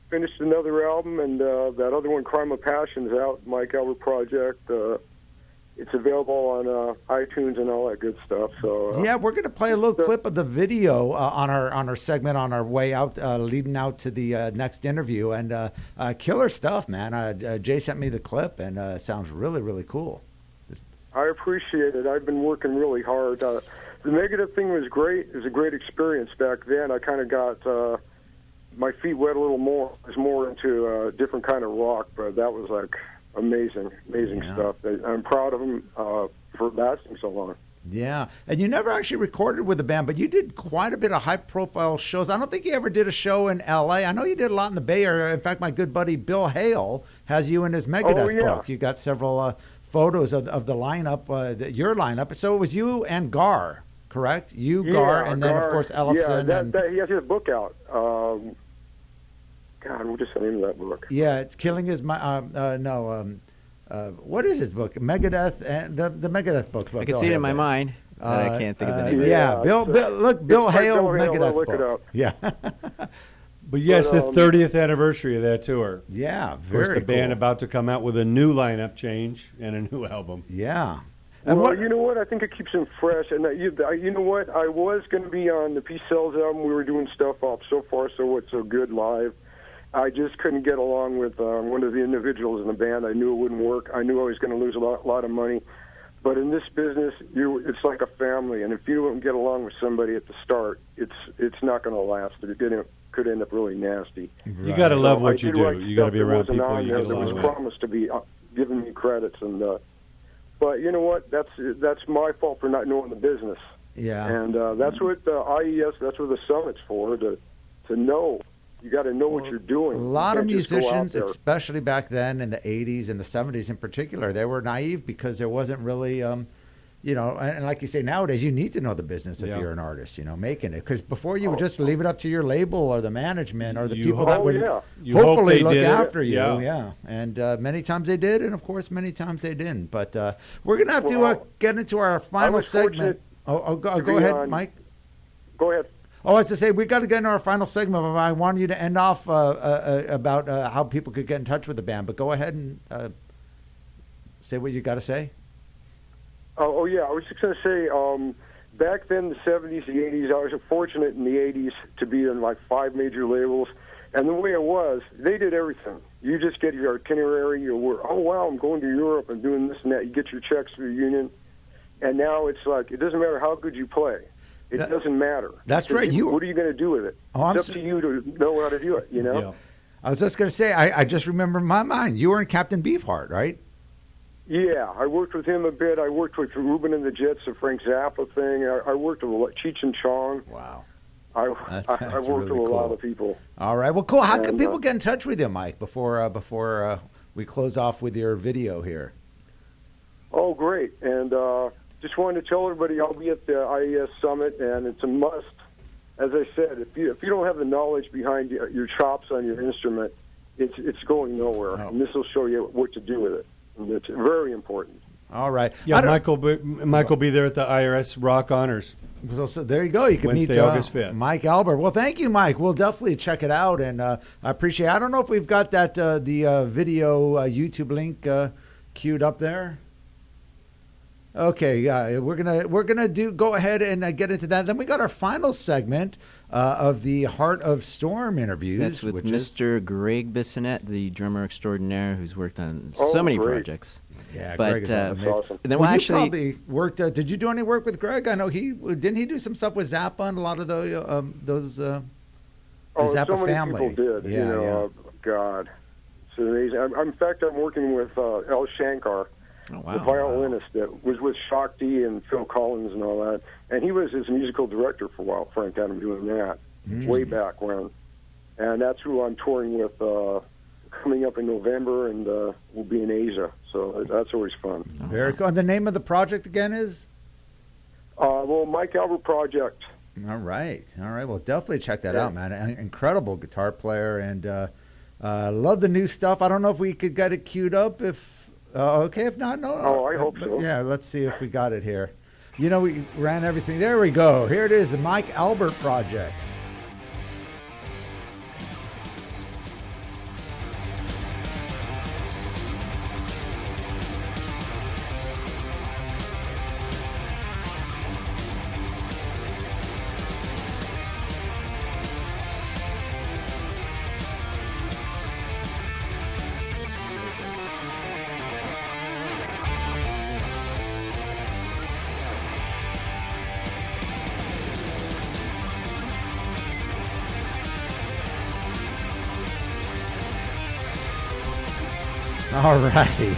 finished another album, and that other one, Crime of Passion, is out, Mike Albert Project. It's available on iTunes and all that good stuff. So yeah, we're going to play a little clip of the video on our segment on our way out, leading out to the next interview. And killer stuff, man. Jay sent me the clip, and sounds really, really cool. I appreciate it. I've been working really hard. The Megadeth thing was great. It was a great experience back then. I kind of got my feet wet a little more. I was more into a different kind of rock, but that was like amazing stuff. I'm proud of them for lasting so long. Yeah, and you never actually recorded with the band, but you did quite a bit of high-profile shows. I don't think you ever did a show in L.A. I know you did a lot in the Bay Area. In fact, my good buddy Bill Hale has you in his Megadeth book. You got several photos of the lineup, your lineup. So it was you and Gar, correct? Gar, and then, of course, Ellefson. Yeah, he has his book out. God, what is the name of that book? Yeah, Killing His... what is his book? Megadeth, and the Megadeth book. I can see it in my mind, but I can't think of the name. Yeah, Bill Hale, Megadeth look book. it up. Yeah. But yes, the 30th anniversary of that tour. Yeah, of course, the band about to come out with a new lineup change and a new album. Yeah. And you know what? I think it keeps them fresh. And you know what? I was going to be on the Peace Cells album. We were doing stuff off So Far So What So Good live. I just couldn't get along with one of the individuals in the band. I knew it wouldn't work. I knew I was going to lose a lot of money. But in this business, it's like a family. And if you don't get along with somebody at the start, it's not going to last. It could end up really nasty. You got to love what you do. You got to be around people you get along with. There was promised to be giving me credits, and but you know what? That's my fault for not knowing the business. Yeah. And that's what IES. That's what the summit's for. To know. You got to know what you're doing. A lot of musicians, especially back then in the 80s and the 70s in particular, they were naive because there wasn't really, and like you say, nowadays you need to know the business if you're an artist, making it. Because before you would just leave it up to your label or the management or the people that would hopefully look after you. Yeah. And many times they did, and of course many times they didn't. But we're going to have to get into our final segment. Go ahead, Mike. Go ahead. Oh, as I say, we got to get into our final segment. I wanted you to end off about how people could get in touch with the band. But go ahead and say what you got to say. Oh, yeah. I was just going to say, back then, the 70s, the 80s, I was fortunate in the 80s to be in like 5 major labels. And the way it was, they did everything. You just get your itinerary. I'm going to Europe and doing this and that. You get your checks through the union. And now it's like, it doesn't matter how good you play. It doesn't matter. That's right. What are you going to do with it? It's up to you to know how to do it, Yeah. I was just going to say, I just remember in my mind, you were in Captain Beefheart, right? Yeah, I worked with him a bit. I worked with Ruben and the Jets, the Frank Zappa thing. I worked with Cheech and Chong. Wow. I That's worked really with a lot cool. of people. All right. Well, cool. How can And, people get in touch with you, Mike, before we close off with your video here? Oh, great. And just wanted to tell everybody I'll be at the IES Summit, and it's a must. As I said, if you don't have the knowledge behind your chops on your instrument, it's going nowhere. And this will show you what to do with it. And it's very important. All right. Yeah, Mike will be there at the IRS Rock Honors. So there you go. You can Wednesday, meet August 5th. Mike Albert. Well, thank you, Mike. We'll definitely check it out, and I appreciate it. I don't know if we've got that the video YouTube link queued up there. Okay, yeah, we're gonna go ahead and get into that. Then we got our final segment of the Heart of Storm interviews. That's with which Mr. Gregg Bissonette, the drummer extraordinaire, who's worked on so many projects. Yeah, but, Greg is amazing. awesome. And then well, we'll you actually probably worked. Did you do any work with Greg? I know didn't he do some stuff with Zappa and a lot of those. The Zappa so many family. people did. Yeah, God, it's amazing. In fact, I'm working with El Shankar, the violinist that was with Shakti and Phil Collins and all that. And he was his musical director for a while. Frank had him doing that way back when. And that's who I'm touring with coming up in November, and we'll be in Asia. So that's always fun. Very cool. And the name of the project again is? Well, Mike Albert Project. All right. Well, definitely check that out, man. An incredible guitar player, and love the new stuff. I don't know if we could get it queued up. Okay, if not, no. Oh, I hope so. Yeah, let's see if we got it here. You know, we ran everything. There we go. Here it is, the Mike Albert Project. All right.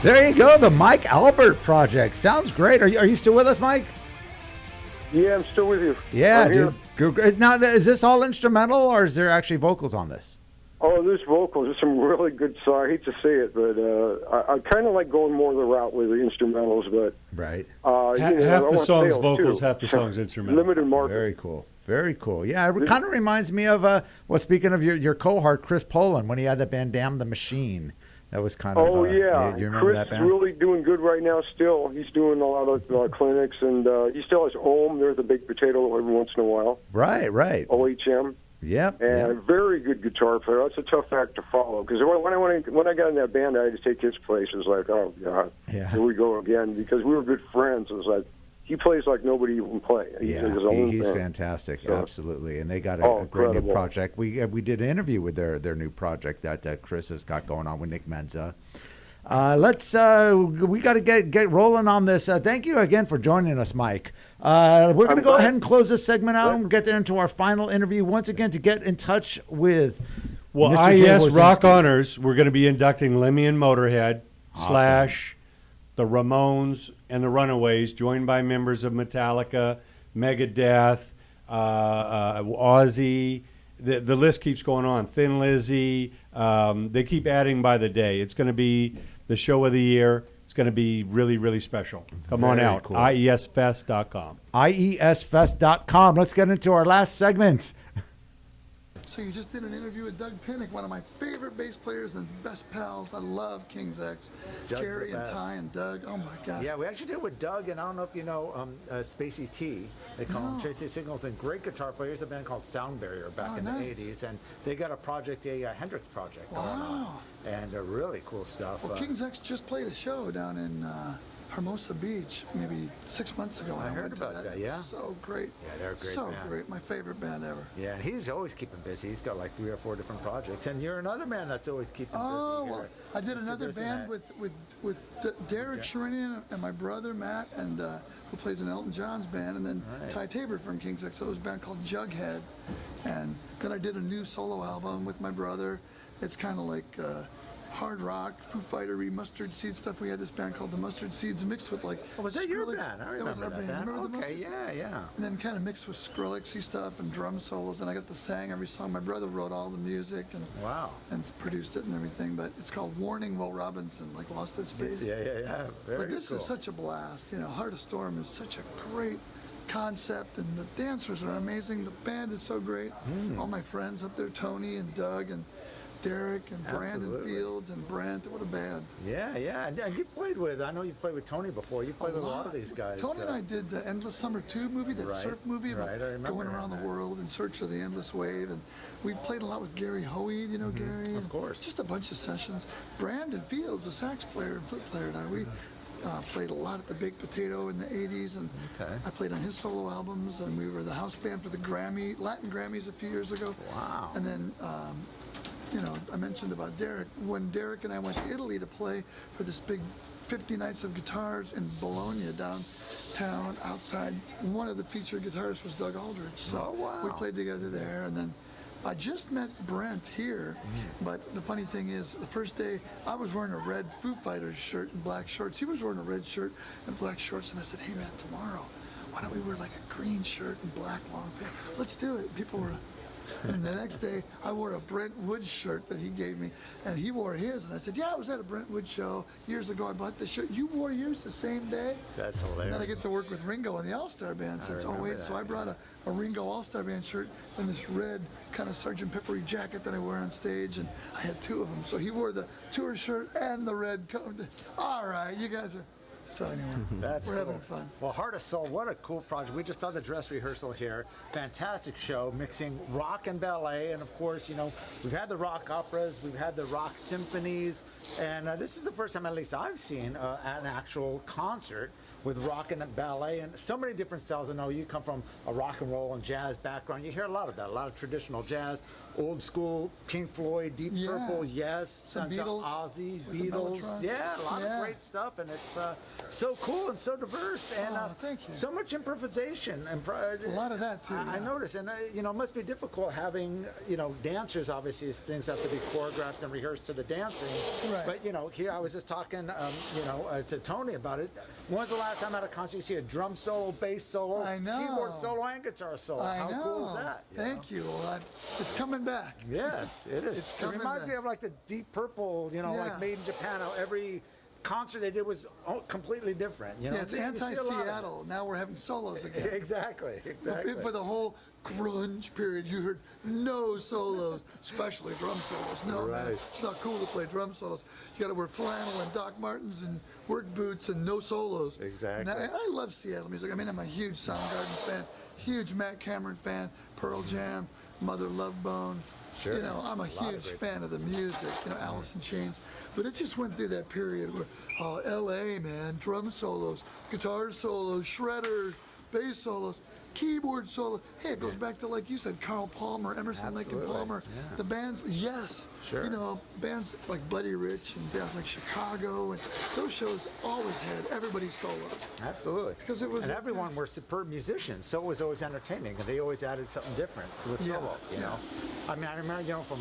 There you go, the Mike Albert Project. Sounds great. Are you still with us, Mike? Yeah, I'm still with you. Yeah, dude. Now, is this all instrumental, or is there actually vocals on this? Oh, there's vocals. There's some really good songs. I hate to say it, but I kind of like going more the route with the instrumentals. But right, half the song's vocals, half the song's instrumental. Limited market. Very cool. Very cool. Yeah, it kind of reminds me of, well, speaking of your cohort, Chris Poland, when he had the band Damn the Machine. That was kind of. Oh, yeah. You remember that Chris band? is really doing good right now still. He's doing a lot of clinics, and he still has Ohm. There's a big potato every once in a while. Right. OHM. Yep. And a very good guitar player. That's a tough act to follow. Because when I got in that band, I had to take his place. It was like, oh, God, here we go again. Because we were good friends. It was like, he plays like nobody can play. He's fantastic, so, absolutely. And they got a great new project. We did an interview with their new project that Chris has got going on with Nick Menza. We got to get rolling on this. Thank you again for joining us, Mike. We're going to go ahead and close this segment out, and we'll get there into our final interview. Once again, to get in touch with Mr. IES Jay Rock Warsinske. Honors, we're going to be inducting Lemmy and Motorhead, Slash, the Ramones, and the Runaways, joined by members of Metallica, Megadeth, Ozzy. The list keeps going on. Thin Lizzy. They keep adding by the day. It's going to be the show of the year. It's going to be really, really special. Come on Very out. cool. IESFest.com. IESFest.com. Let's get into our last segment. So you just did an interview with Doug Pinnick, one of my favorite bass players and best pals. I love King's X. Doug's Jerry the and best. Ty and Doug. Oh my God. Yeah, we actually did it with Doug, and I don't know if you know Spacey T. They call him Tracy Signals, and great guitar players. A band called Sound Barrier back in the 80s, and they got a project, a Hendrix project going on, and really cool stuff. Well, King's X just played a show down in Hermosa Beach maybe 6 months ago. I heard went to about that, yeah. So great. Yeah, they're a great so band. great. My favorite band ever. Yeah, and he's always keeping busy. He's got like 3 or 4 different projects, and you're another man that's always keeping busy. Well, I did another band with Derek Sherinian and my brother Matt, and who plays in Elton John's band, and then Ty Tabor from King's X. So it was a band called Jughead, and then I did a new solo album with my brother. It's kind of like hard rock, Foo Fighter-y, Mustard Seed stuff. We had this band called the Mustard Seeds mixed with like. Oh, was that your Skrillex. band? I That was remember our that band. band. Remember the Okay, Mustard yeah, Seeds? yeah. And then kind of mixed with Skrillex-y stuff and drum solos, and I got to sing every song. My brother wrote all the music and produced it and everything. But it's called Warning, Will Robinson, like Lost in Space. Yeah. Very But this cool. is such a blast. You know, Heart of Storm is such a great concept, and the dancers are amazing. The band is so great. All my friends up there, Tony and Doug and Derek and Brandon Absolutely. Fields and Brent. What a band. Yeah. And you played with, I know you've played with Tony before. You played with a lot of these guys. Tony and I did the Endless Summer 2 movie, that Right, surf movie about right, I remember going around the that. world in search of the endless wave. And we played a lot with Gary Hoey, you know Gary? Of course. Just a bunch of sessions. Brandon Fields, the sax player and flute player, and I, we played a lot at the Baked Potato in the 80s, and I played on his solo albums, and we were the house band for the Latin Grammys a few years ago. Wow. And then, you know, I mentioned about Derek. When Derek and I went to Italy to play for this big 50 Nights of Guitars in Bologna downtown outside, one of the featured guitarists was Doug Aldrich. So we played together there, and then I just met Brent here, but the funny thing is, the first day I was wearing a red Foo Fighters shirt and black shorts. He was wearing a red shirt and black shorts, and I said, hey man, tomorrow, why don't we wear like a green shirt and black long pants? Let's do it. People were. And the next day, I wore a Brent Woods shirt that he gave me, and he wore his, and I said, yeah, I was at a Brent Woods show years ago. I bought this shirt. You wore yours the same day? That's hilarious. And then I get to work with Ringo in the All-Star Band since remember 08, so that, I brought a Ringo All-Star Band shirt and this red kind of Sgt. Peppery jacket that I wear on stage, and I had two of them. So he wore the tour shirt and the red coat. All right, you guys are... So anyway, That's we're cool. having fun. Well, Heart of Soul, what a cool project. We just saw the dress rehearsal here. Fantastic show, mixing rock and ballet. And of course, you know, we've had the rock operas, we've had the rock symphonies, and this is the first time, at least I've seen, an actual concert with rock and ballet and so many different styles. I know you come from a rock and roll and jazz background. You hear a lot of that, a lot of traditional jazz, old school, Pink Floyd, Deep Purple, yes, Some and Beatles, Ozzy, with the Beatles. Mellotron. Yeah, a lot of great stuff, and it's so cool and so diverse, and thank you. so much improvisation and a lot of that too. I noticed, and you know, it must be difficult having, you know, dancers. Obviously, things have to be choreographed and rehearsed to the dancing. Right. But you know, here I was just talking, you know, to Tony about it. When's the last time at a concert you see a drum solo, bass solo, I know. keyboard solo, and guitar solo? How cool is that? you Thank you. Well, it's coming back. Yes, it is. It's It coming reminds me back. of like the Deep Purple, you know, like made in Japan. How every concert they did was completely different. You know, Yeah, it's You see a lot of anti-Seattle. it. Now we're having solos again. Exactly. For the whole grunge period, you heard no solos, especially drum solos. No, man, Right. it's not cool to play drum solos. You got to wear flannel and Doc Martens and work boots and no solos. Exactly. Now, I love Seattle music. I mean, I'm a huge Soundgarden fan, huge Matt Cameron fan, Pearl Jam, Mother Love Bone. Sure. You know, I'm a A lot of huge great fan of the music, you know, Alice in Chains. But it just went through that period where, LA, man, drum solos, guitar solos, shredders, bass solos, keyboard solo. Hey, it goes back to, like you said, Carl Palmer, Emerson, Lake and Absolutely, Palmer. yeah. The bands, yes. Sure. You know, bands like Buddy Rich and bands like Chicago, and those shows always had everybody solo. Absolutely. Because it was and everyone were superb musicians, so it was always entertaining, and they always added something different to a solo. You know, I mean, I remember, you know, from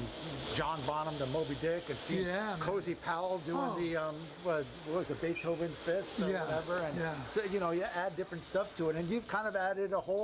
John Bonham to Moby Dick, and seeing Cozy Powell doing the what was the Beethoven's Fifth or whatever, and so you know, you add different stuff to it, and you've kind of added a whole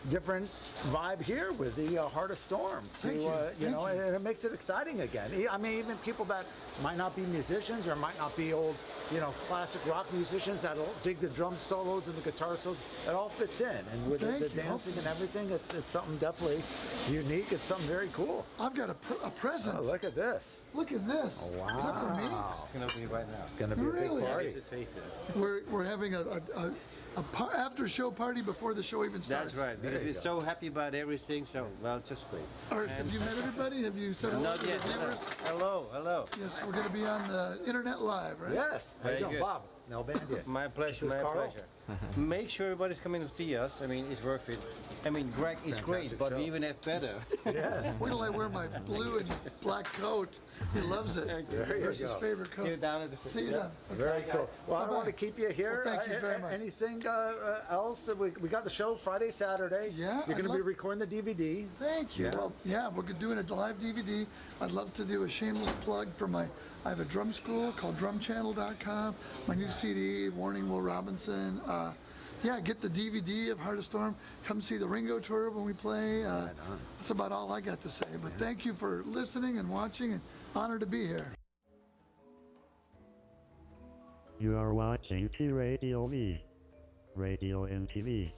different vibe here with the Heart of Storm. Thank you. You know, and it makes it exciting again. I mean, even people that might not be musicians or might not be old, you know, classic rock musicians that'll dig the drum solos and the guitar solos, it all fits in. And with the dancing and everything, it's something definitely unique. It's something very cool. I've got a present. Oh, look at this. Look at this. Oh, wow. Is that for me? It's going to be right now. It's going to be a big party. We're having a after show party before the show even starts. That's right, because we're so happy about everything, so, well, just great. Ars, have you met everybody? Have you said hello Not to yet. the viewers? Hello. Yes, we're going to be on the internet live, right? Yes. How you doing, Bob Nalbandian? My pleasure, This is my Carl. pleasure. Make sure everybody's coming to see us. I mean, it's worth it. I mean, Gregg is great, but we even have better. Yeah. Wait till I wear my blue and black coat. He loves it. It's his favorite coat. See you down at the See you down. Very cool. Well, I don't want to keep you here. Well, thank you very much. Anything else? We got the show Friday, Saturday. Yeah. You're going to be recording the DVD. Thank you. Yeah. Well, yeah, we're doing a live DVD. I'd love to do a shameless plug for I have a drum school called drumchannel.com. My new CD, Warning Will Robinson. Yeah, get the DVD of Heart of Storm. Come see the Ringo tour when we play. That's about all I got to say. But thank you for listening and watching, and honored to be here. You are watching TradioV, Radio and TV.